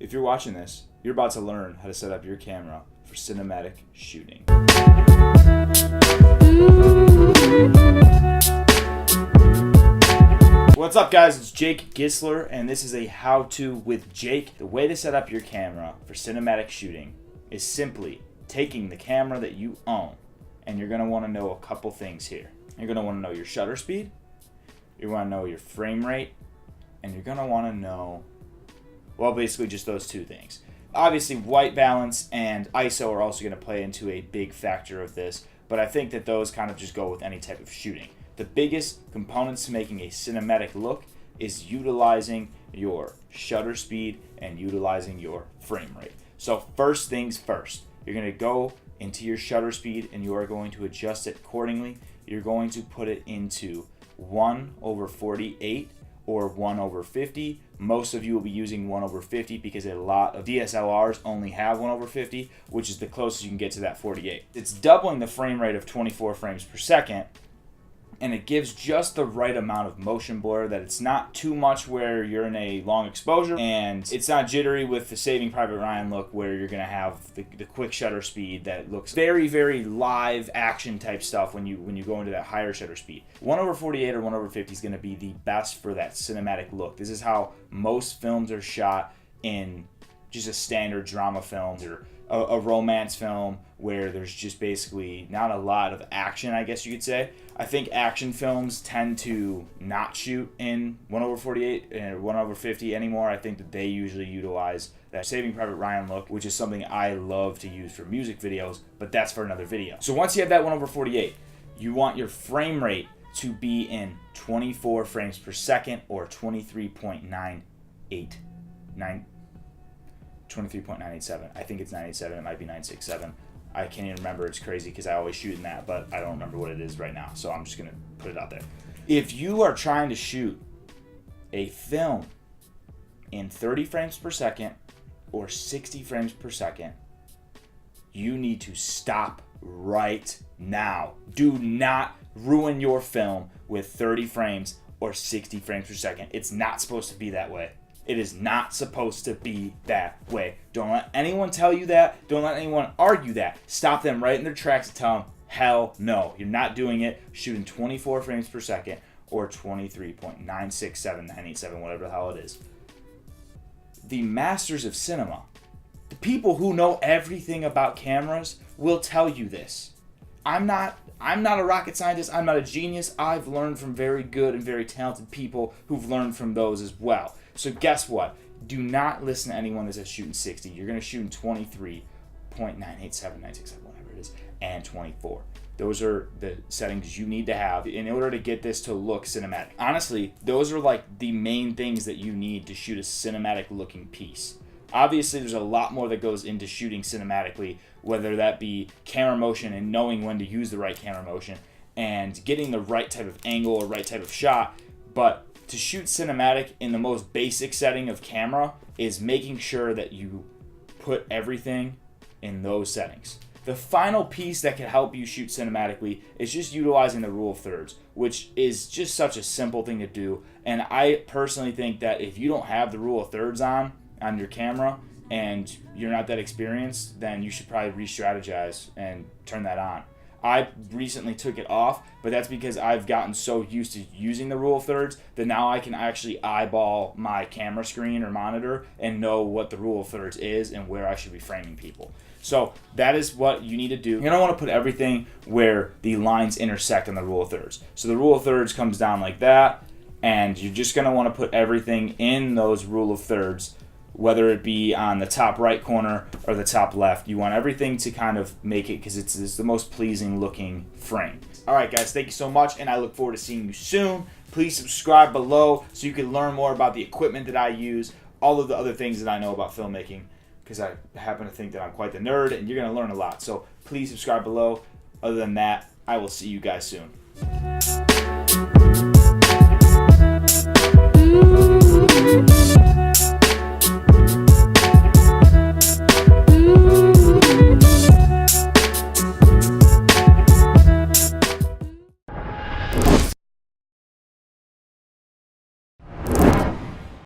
If you're watching this, you're about to learn how to set up your camera for cinematic shooting. What's up, guys? It's Jake Gisler, and this is a how-to with Jake. The way to set up your camera for cinematic shooting is simply taking the camera that you own, and you're going to want to know a couple things here. You're going to want to know your shutter speed, you want to know your frame rate, and you're going to want to know, well, basically just those two things. Obviously, white balance and ISO are also going to play into a big factor of this, but I think that those kind of just go with any type of shooting. The biggest components to making a cinematic look is utilizing your shutter speed and utilizing your frame rate. So first things first, you're going to go into your shutter speed and you are going to adjust it accordingly. You're going to put it into 1/48 or 1/50. Most of you will be using 1/50 because a lot of DSLRs only have 1/50, which is the closest you can get to that 48. It's doubling the frame rate of 24 frames per second, and it gives just the right amount of motion blur that it's not too much where you're in a long exposure, and it's not jittery with the Saving Private Ryan look where you're going to have the quick shutter speed that looks very, very live action type stuff when you go into that higher shutter speed. 1/48 or 1/50 is going to be the best for that cinematic look. This is how most films are shot in just a standard drama film or a romance film where there's just basically not a lot of action, I guess you could say. I think action films tend to not shoot in 1/48 and 1/50 anymore. I think that they usually utilize that Saving Private Ryan look, which is something I love to use for music videos, but that's for another video. So once you have that 1/48, you want your frame rate to be in 24 frames per second or 23.987. I think it's 987. It might be 967. I can't even remember. It's crazy because I always shoot in that, but I don't remember what it is right now. So I'm just going to put it out there. If you are trying to shoot a film in 30 frames per second or 60 frames per second, you need to stop right now. Do not ruin your film with 30 frames or 60 frames per second. It's not supposed to be that way. It is not supposed to be that way. Don't let anyone tell you that. Don't let anyone argue that. Stop them right in their tracks and tell them, hell no, you're not doing it. Shooting 24 frames per second or 23.967, 987, whatever the hell it is. The masters of cinema, the people who know everything about cameras, will tell you this. I'm not a rocket scientist. I'm not a genius. I've learned from very good and very talented people who've learned from those as well. So guess what? Do not listen to anyone that says shooting 60. You're going to shoot in 23.987, 967, whatever it is, and 24. Those are the settings you need to have in order to get this to look cinematic. Honestly, those are like the main things that you need to shoot a cinematic looking piece. Obviously, there's a lot more that goes into shooting cinematically, whether that be camera motion and knowing when to use the right camera motion and getting the right type of angle or right type of shot. But to shoot cinematic in the most basic setting of camera is making sure that you put everything in those settings. The final piece that can help you shoot cinematically is just utilizing the rule of thirds, which is just such a simple thing to do. And I personally think that if you don't have the rule of thirds on your camera and you're not that experienced, then you should probably re-strategize and turn that on. I recently took it off, but that's because I've gotten so used to using the rule of thirds that now I can actually eyeball my camera screen or monitor and know what the rule of thirds is and where I should be framing people. So that is what you need to do. You're going to want to put everything where the lines intersect on the rule of thirds. So the rule of thirds comes down like that, and you're just going to want to put everything in those rule of thirds, whether it be on the top right corner or the top left. You want everything to kind of make it because it's the most pleasing looking frame. All right, guys, thank you so much, and I look forward to seeing you soon. Please subscribe below so you can learn more about the equipment that I use, all of the other things that I know about filmmaking, because I happen to think that I'm quite the nerd, and you're going to learn a lot. So please subscribe below. Other than that, I will see you guys soon.